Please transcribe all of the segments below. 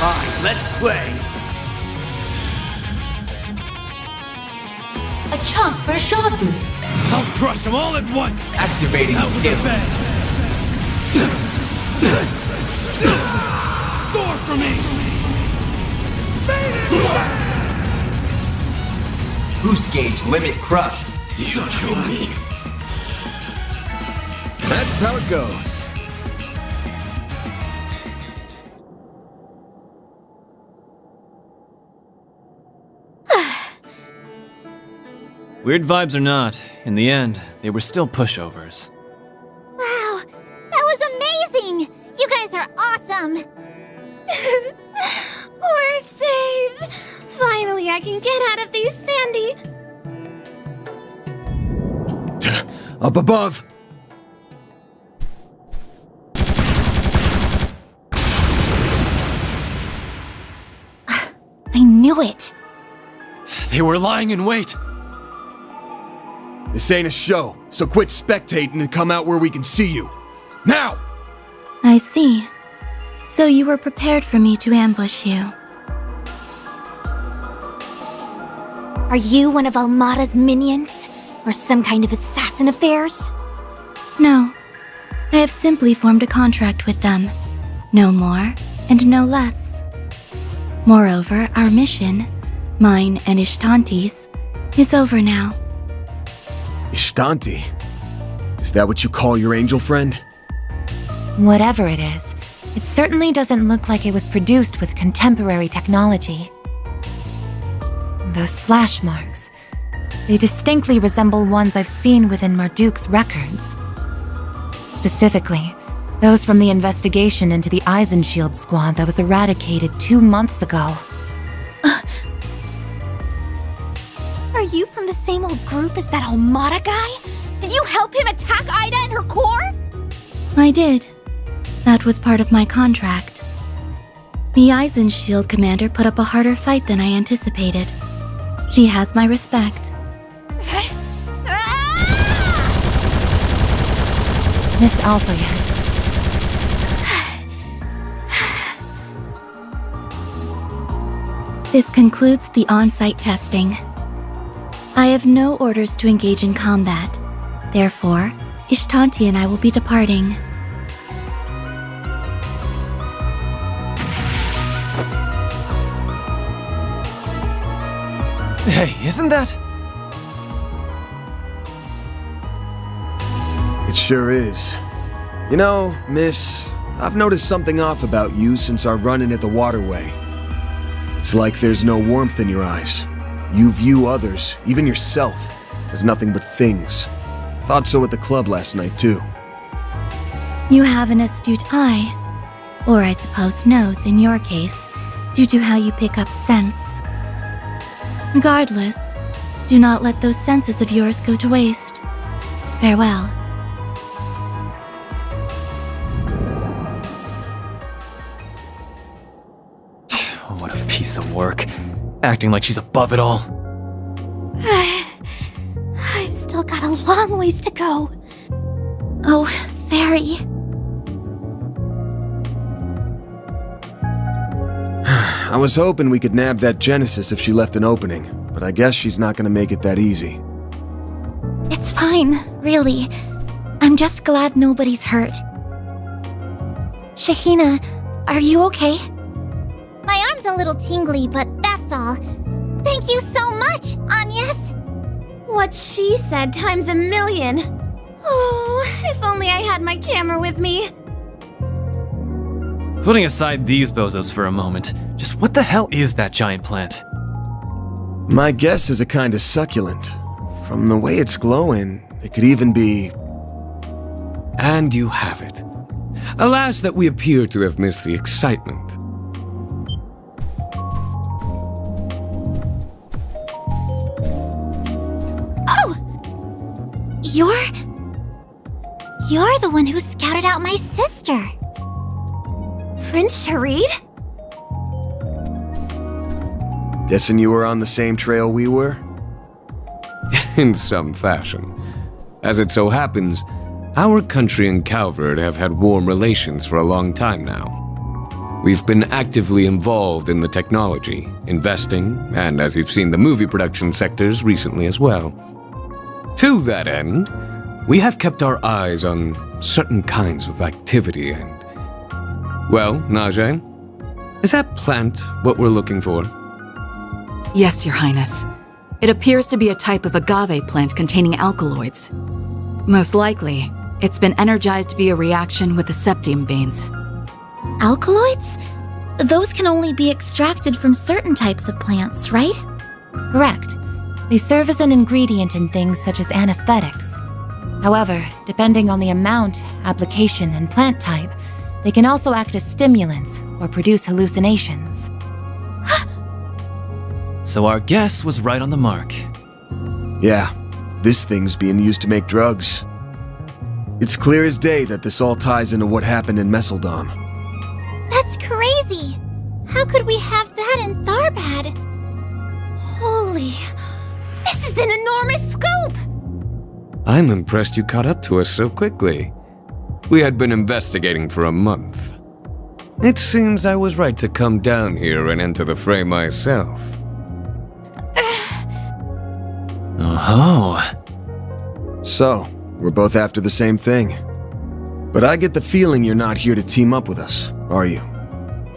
high. Let's play. A chance for a shot boost. I'll crush them all at once. Activating skill. Soar for me. Boost gauge limit crushed. Me. That's how it goes. Weird vibes or not, in the end, they were still pushovers. Wow, that was amazing! You guys are awesome! We're saved! Finally, I can get out of these sandy... Up above! I knew it! They were lying in wait! This ain't a show, so quit spectating and come out where we can see you. Now! I see. So you were prepared for me to ambush you. Are you one of Almada's minions? Or some kind of assassin of theirs? No. I have simply formed a contract with them. No more, and no less. Moreover, our mission, mine and Ishtanti's, is over now. Ishtanti? Is that what you call your angel friend? Whatever it is, it certainly doesn't look like it was produced with contemporary technology. Those slash marks, they distinctly resemble ones I've seen within Marduk's records. Specifically, those from the investigation into the Eisenshield squad that was eradicated 2 months ago. Are you from the same old group as that Almada guy? Did you help him attack Ida and her core? I did. That was part of my contract. The Eisenshield commander put up a harder fight than I anticipated. She has my respect. Miss Alpha yet? This concludes the on-site testing. I have no orders to engage in combat. Therefore, Ishtanti and I will be departing. Hey, isn't that? It sure is. You know, miss, I've noticed something off about you since our run-in at the waterway. It's like there's no warmth in your eyes. You view others, even yourself, as nothing but things. Thought so at the club last night, too. You have an astute eye. Or I suppose nose in your case, due to how you pick up scents. Regardless, do not let those senses of yours go to waste. Farewell. What a piece of work. Acting like she's above it all. I've still got a long ways to go. Oh, Fairy. I was hoping we could nab that Genesis if she left an opening, but I guess she's not gonna make it that easy. It's fine, really. I'm just glad nobody's hurt. Shahina, are you okay? My arm's a little tingly, but that's all. Thank you so much, Agnes! What she said times a million. Oh, if only I had my camera with me. Putting aside these bozos for a moment, just what the hell is that giant plant? My guess is a kind of succulent. From the way it's glowing, it could even be... And you have it. Alas that we appear to have missed the excitement. You're the one who scouted out my sister. Prince Sharid? Guessing you were on the same trail we were? In some fashion. As it so happens, our country and Calvard have had warm relations for a long time now. We've been actively involved in the technology, investing, and as you've seen, the movie production sectors recently as well. To that end, we have kept our eyes on certain kinds of activity and... Well, Najee, is that plant what we're looking for? Yes, Your Highness. It appears to be a type of agave plant containing alkaloids. Most likely, it's been energized via reaction with the septium veins. Alkaloids? Those can only be extracted from certain types of plants, right? Correct. They serve as an ingredient in things such as anesthetics. However, depending on the amount, application, and plant type, they can also act as stimulants or produce hallucinations. So our guess was right on the mark. Yeah, this thing's being used to make drugs. It's clear as day that this all ties into what happened in Messeldom. That's crazy! How could we have that in Tharbad? Holy... This is an enormous scoop! I'm impressed you caught up to us so quickly. We had been investigating for a month. It seems I was right to come down here and enter the fray myself. Oh. So, we're both after the same thing. But I get the feeling you're not here to team up with us, are you?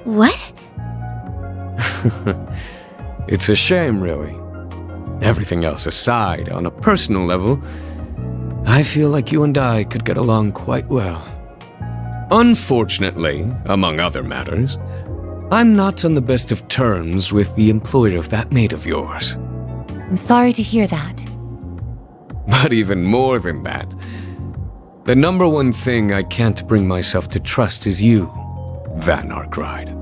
What? It's a shame, really. Everything else aside, on a personal level, I feel like you and I could get along quite well. Unfortunately, among other matters, I'm not on the best of terms with the employer of that maid of yours. I'm sorry to hear that. But even more than that, the number one thing I can't bring myself to trust is you, Van Arkride.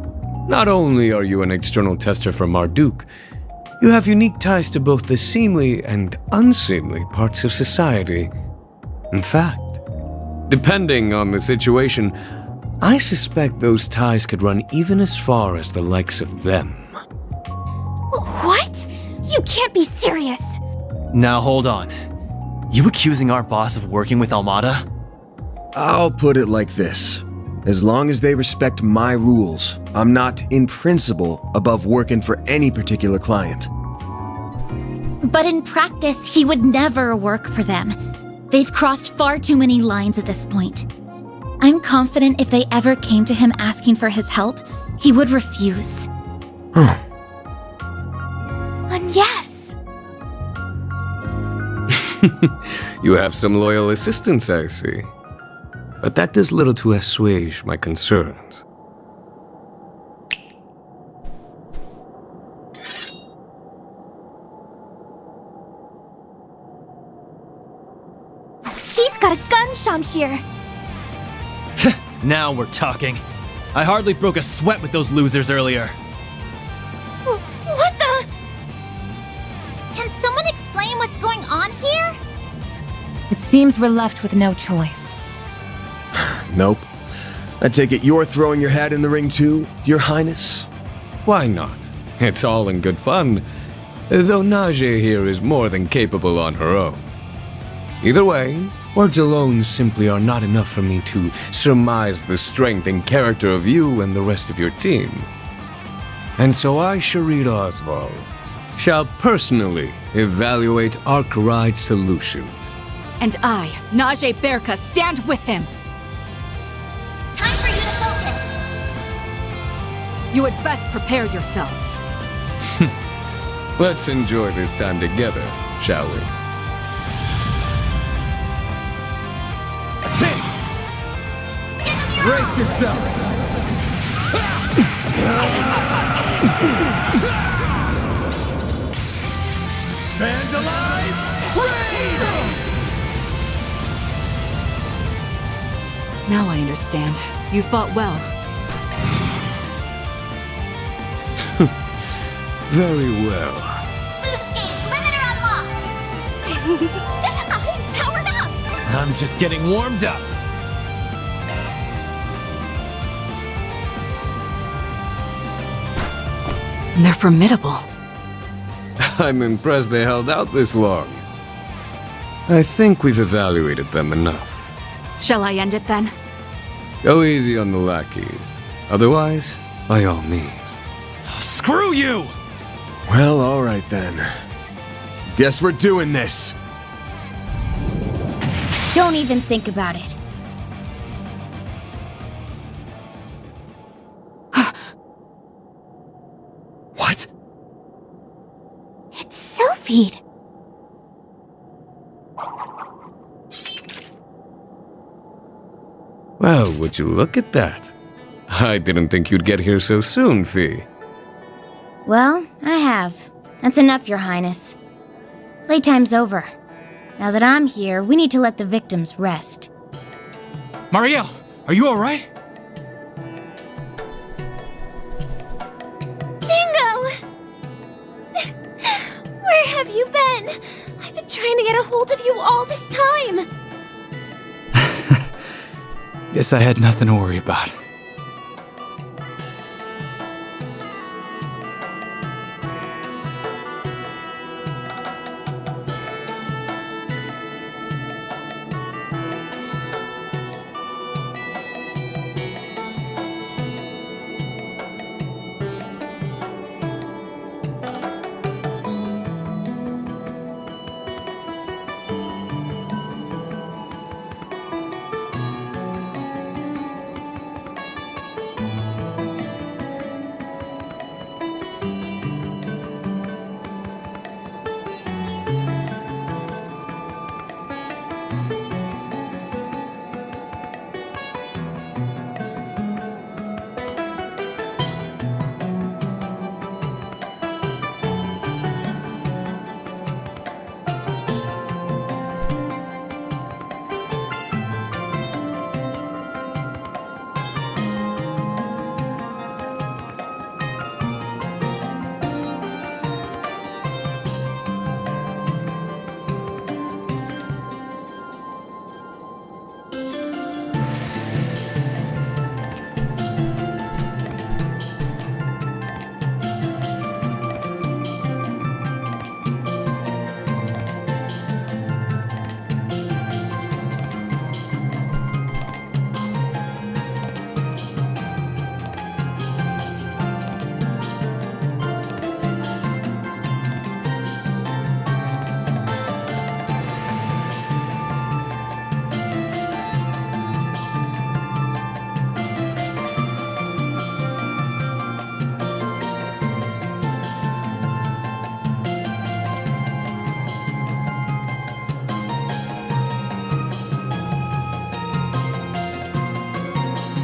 Not only are you an external tester for Marduk, you have unique ties to both the seemly and unseemly parts of society. In fact, depending on the situation, I suspect those ties could run even as far as the likes of them. What? You can't be serious! Now hold on. You accusing our boss of working with Almada? I'll put it like this. As long as they respect my rules, I'm not, in principle, above working for any particular client. But in practice, he would never work for them. They've crossed far too many lines at this point. I'm confident if they ever came to him asking for his help, he would refuse. And yes! You have some loyal assistants, I see. But that does little to assuage my concerns. She's got a gun, Shamshir! Now we're talking. I hardly broke a sweat with those losers earlier. What the? Can someone explain what's going on here? It seems we're left with no choice. Nope. I take it you're throwing your hat in the ring too, Your Highness? Why not? It's all in good fun. Though Najee here is more than capable on her own. Either way, words alone simply are not enough for me to surmise the strength and character of you and the rest of your team. And so I, Sharid Oswald, shall personally evaluate Arkwright solutions. And I, Najee Berka, stand with him. Time for you to focus! You had best prepare yourselves. Let's enjoy this time together, shall we? Brace yourself! Fans alive! Raid! Now I understand. You fought well. Very well. Boost gauge limiter unlocked! I'm powered up! I'm just getting warmed up. They're formidable. I'm impressed they held out this long. I think we've evaluated them enough. Shall I end it then? Go easy on the lackeys. Otherwise, by all means. Screw you! Well, alright then. Guess we're doing this. Don't even think about it. What? It's Sylphid. Well, would you look at that? I didn't think you'd get here so soon, Fee. Well, I have. That's enough, Your Highness. Playtime's over. Now that I'm here, we need to let the victims rest. Marielle, are you alright? Dingo! Where have you been? I've been trying to get a hold of you all this time! Guess I had nothing to worry about.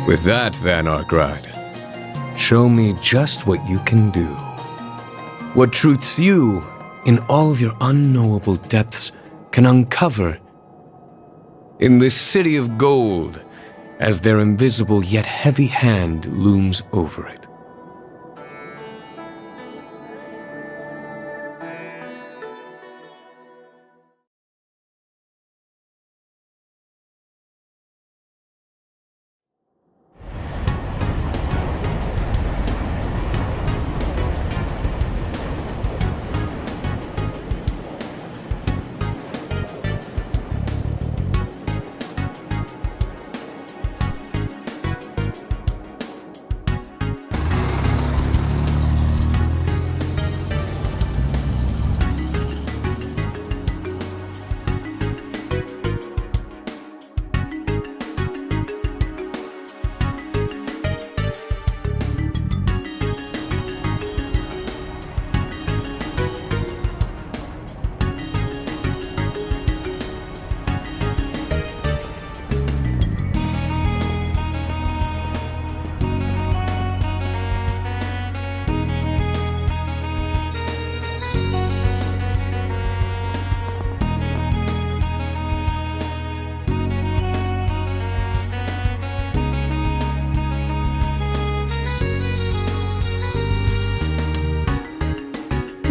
With that, Van Arkride, show me just what you can do. What truths you, in all of your unknowable depths, can uncover in this city of gold as their invisible yet heavy hand looms over it.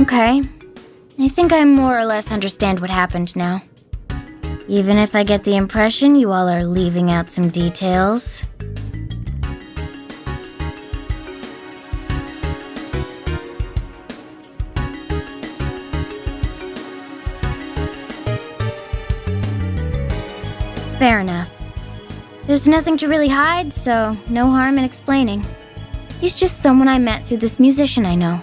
Okay. I think I more or less understand what happened now. Even if I get the impression you all are leaving out some details. Fair enough. There's nothing to really hide, so no harm in explaining. He's just someone I met through this musician I know.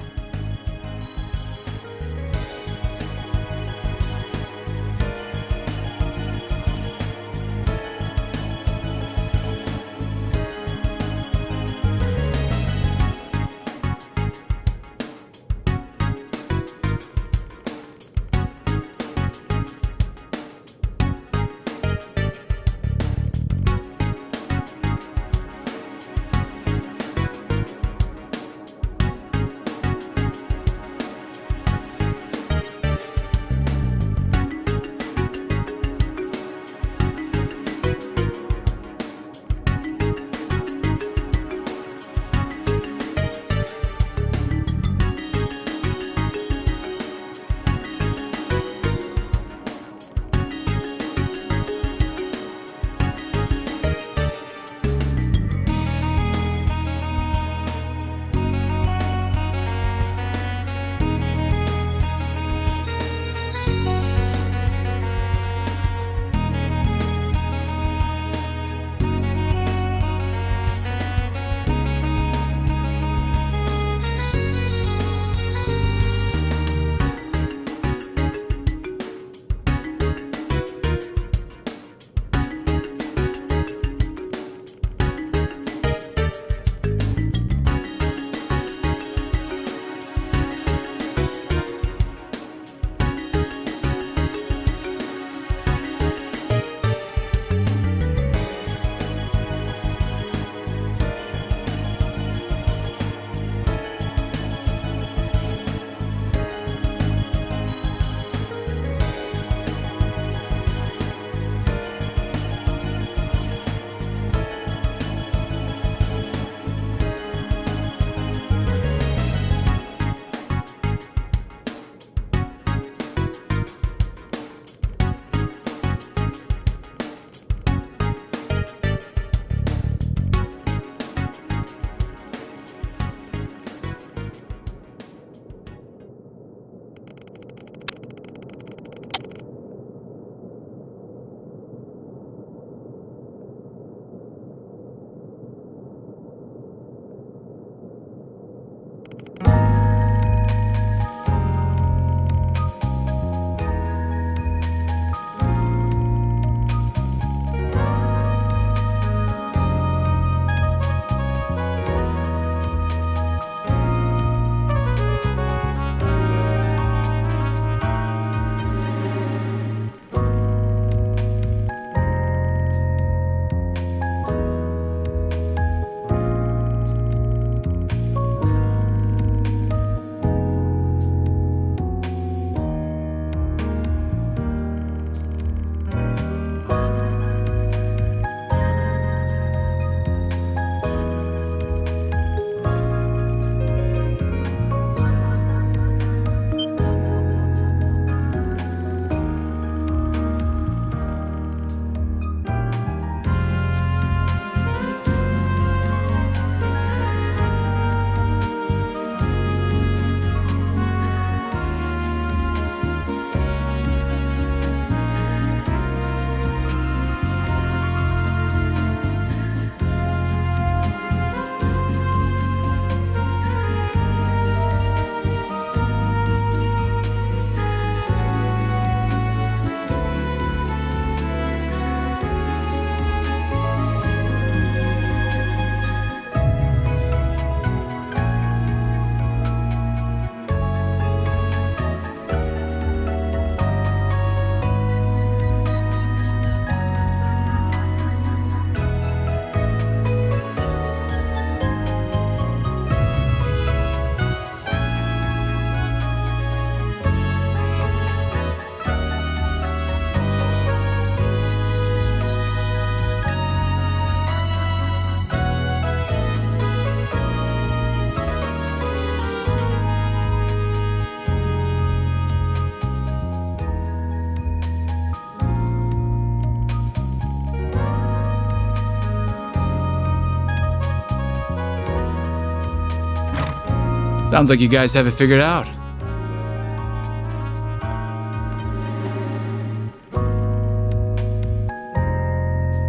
Sounds like you guys have it figured out.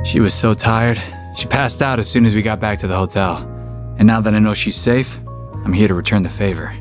She was so tired. She passed out as soon as we got back to the hotel. And now that I know she's safe, I'm here to return the favor.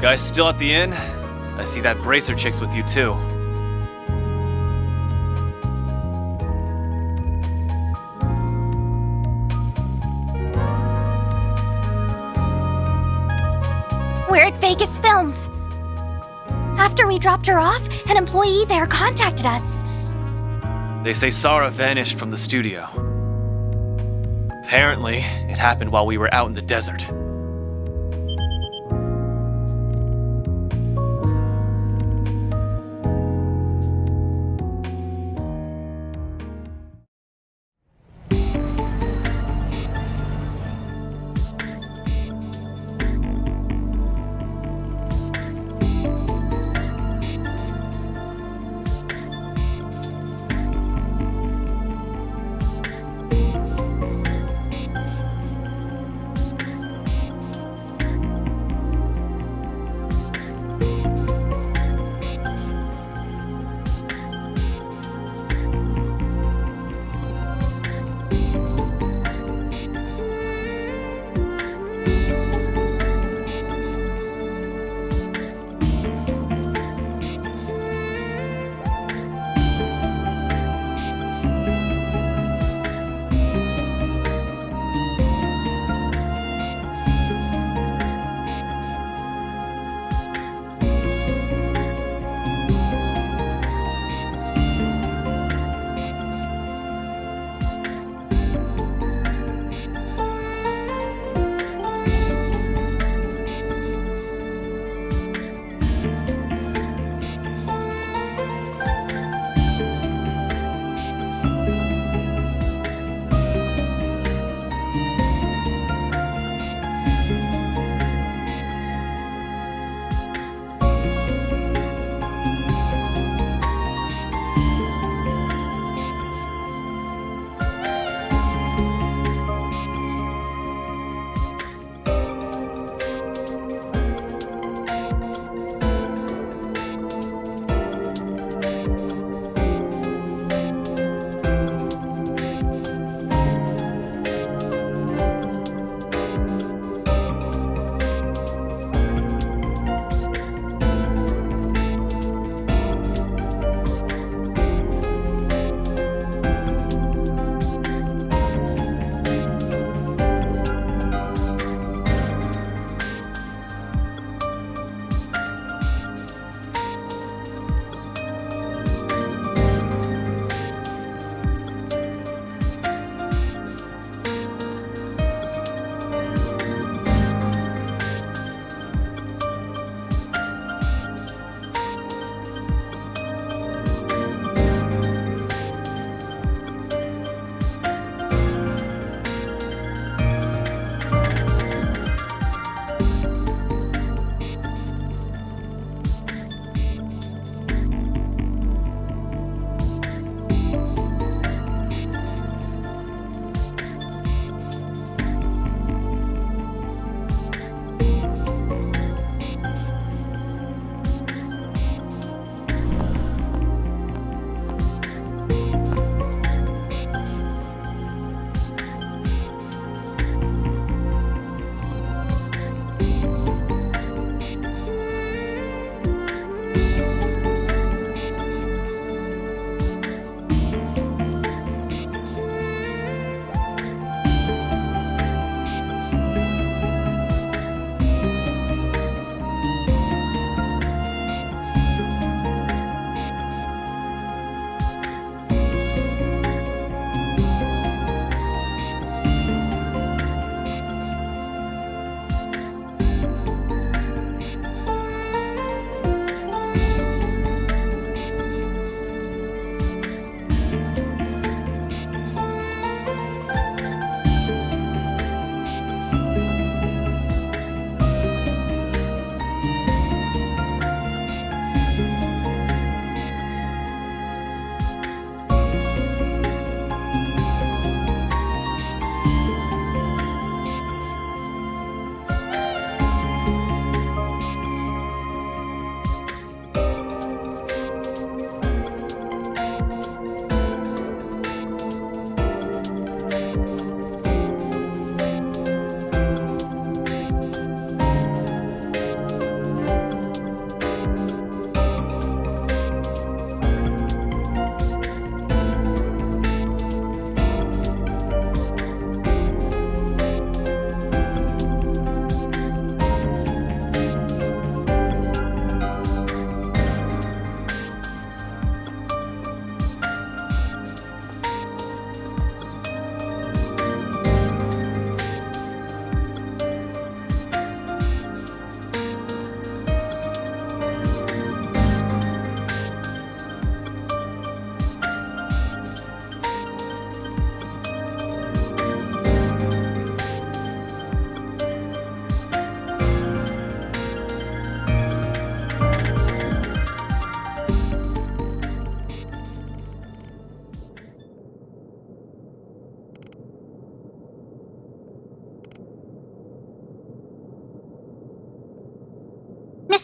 Guys still at the inn? I see that bracer chick's with you too. We're at Vegas Films. After we dropped her off, an employee there contacted us. They say Sarah vanished from the studio. Apparently, it happened while we were out in the desert.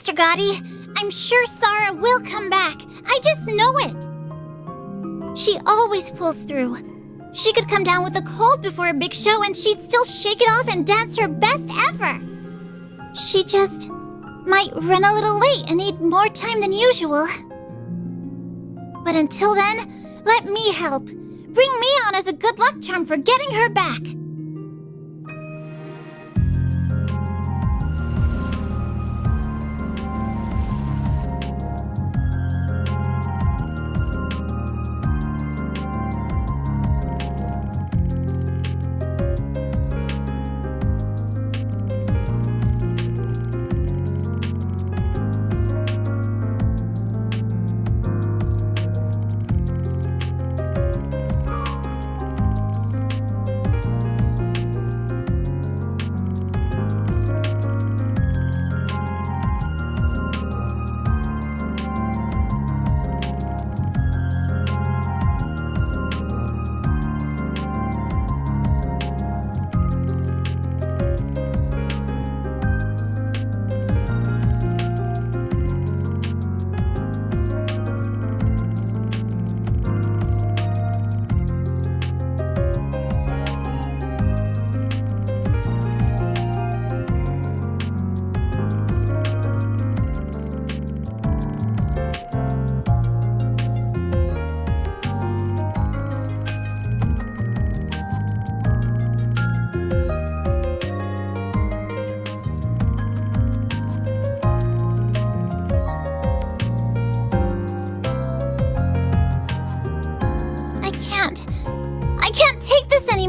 Mr. Gotti. I'm sure Sarah will come back. I just know it. She always pulls through. She could come down with a cold before a big show and she'd still shake it off and dance her best ever. She just might run a little late and need more time than usual. But until then, let me help. Bring me on as a good luck charm for getting her back.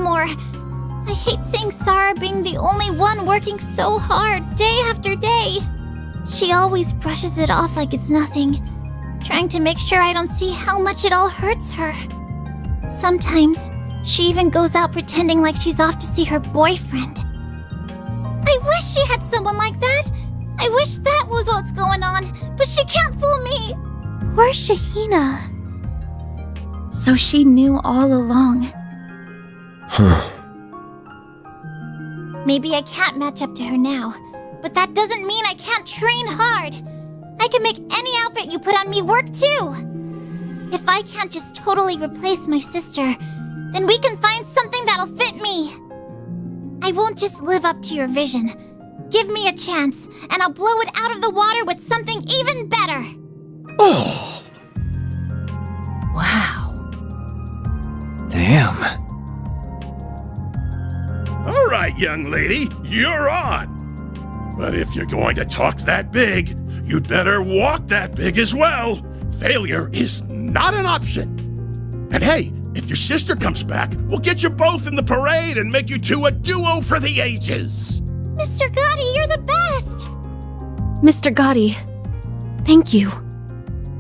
I hate seeing Sarah being the only one working so hard, day after day. She always brushes it off like it's nothing, trying to make sure I don't see how much it all hurts her. Sometimes, she even goes out pretending like she's off to see her boyfriend. I wish she had someone like that. I wish that was what's going on, but she can't fool me. Where's Shahina? So she knew all along. Maybe I can't match up to her now, but that doesn't mean I can't train hard. I can make any outfit you put on me work too. If I can't just totally replace my sister, then we can find something that'll fit me. I won't just live up to your vision. Give me a chance, and I'll blow it out of the water with something even better. Oh! Wow. Damn. All right, young lady, you're on. But if you're going to talk that big, you'd better walk that big as well. Failure is not an option. And hey, if your sister comes back, we'll get you both in the parade and make you two a duo for the ages. Mr. Gotti, you're the best! Mr. Gotti, thank you.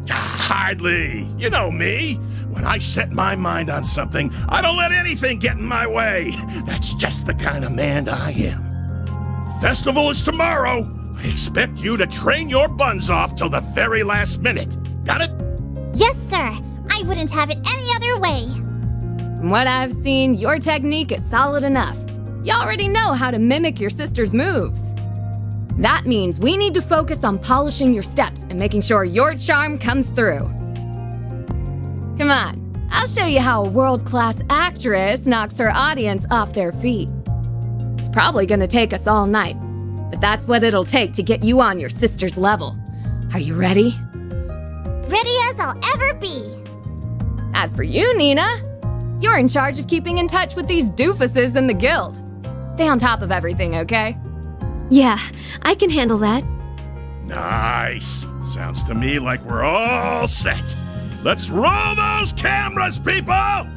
Hardly. You know me. When I set my mind on something, I don't let anything get in my way. That's just the kind of man I am. Festival is tomorrow. I expect you to train your buns off till the very last minute. Got it? Yes, sir. I wouldn't have it any other way. From what I've seen, your technique is solid enough. You already know how to mimic your sister's moves. That means we need to focus on polishing your steps and making sure your charm comes through. Come on, I'll show you how a world-class actress knocks her audience off their feet. It's probably gonna take us all night, but that's what it'll take to get you on your sister's level. Are you ready? Ready as I'll ever be. As for you, Nina, you're in charge of keeping in touch with these doofuses in the guild. Stay on top of everything, okay? Yeah, I can handle that. Nice. Sounds to me like we're all set. Let's roll those cameras, people!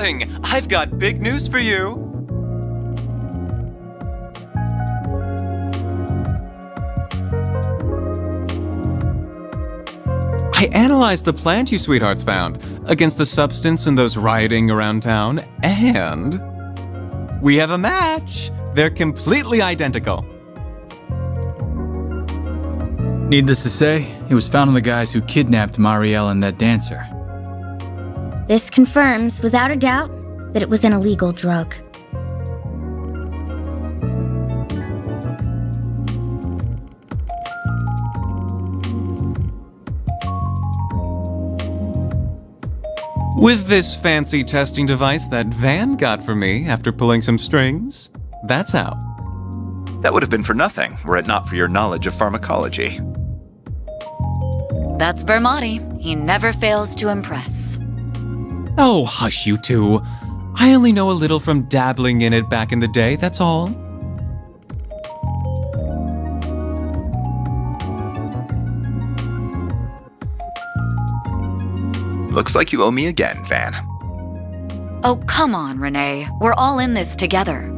darling, I've got big news for you. I analyzed the plant you sweethearts found against the substance in those rioting around town, and we have a match. They're completely identical. Needless to say, it was found on the guys who kidnapped Marielle and that dancer. This confirms, without a doubt, that it was an illegal drug. With this fancy testing device that Van got for me after pulling some strings, that's how. That would have been for nothing, were it not for your knowledge of pharmacology. That's Vermati. He never fails to impress. Oh, hush you two. I only know a little from dabbling in it back in the day, that's all. Looks like you owe me again, Van. Oh, come on, Renee. We're all in this together.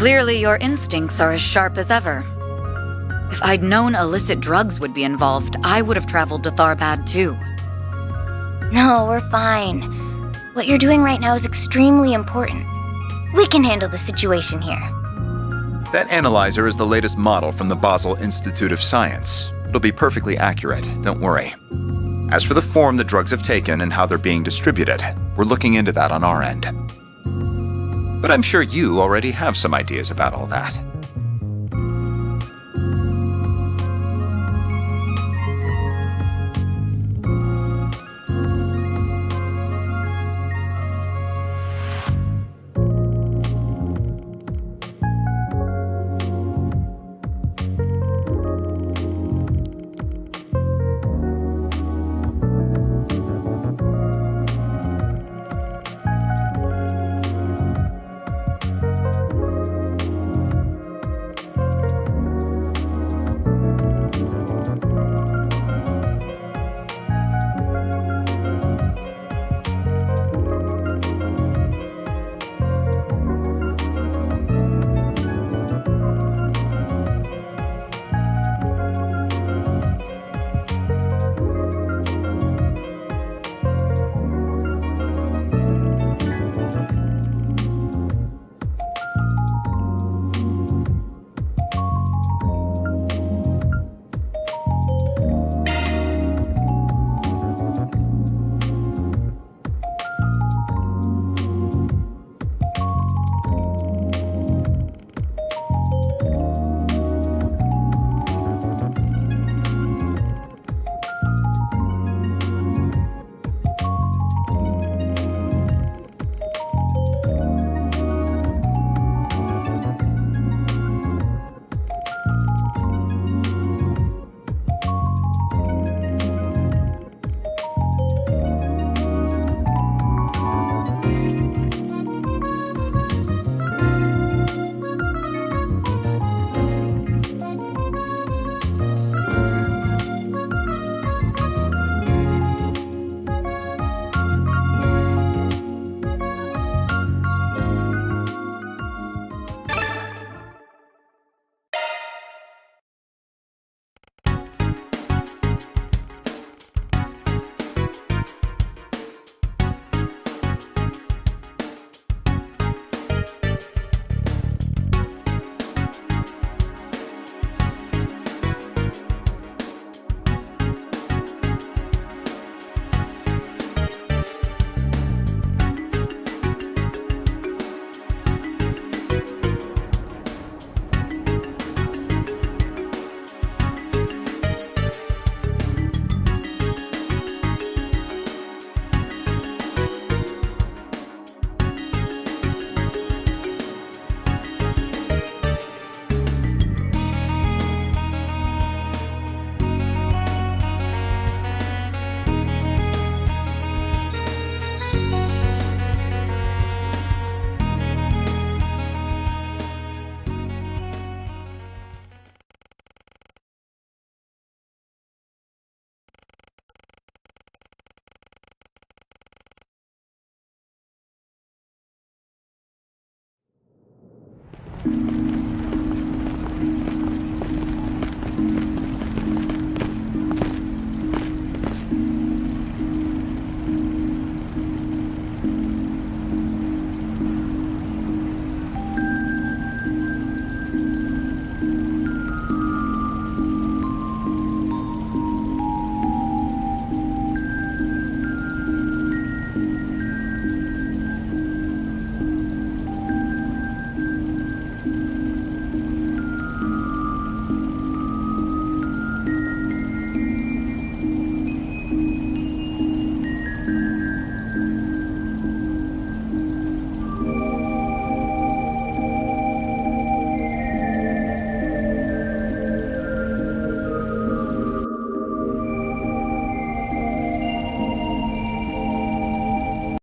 Clearly, your instincts are as sharp as ever. If I'd known illicit drugs would be involved, I would have traveled to Tharbad too. No, we're fine. What you're doing right now is extremely important. We can handle the situation here. That analyzer is the latest model from the Basel Institute of Science. It'll be perfectly accurate, don't worry. As for the form the drugs have taken and how they're being distributed, we're looking into that on our end. But I'm sure you already have some ideas about all that.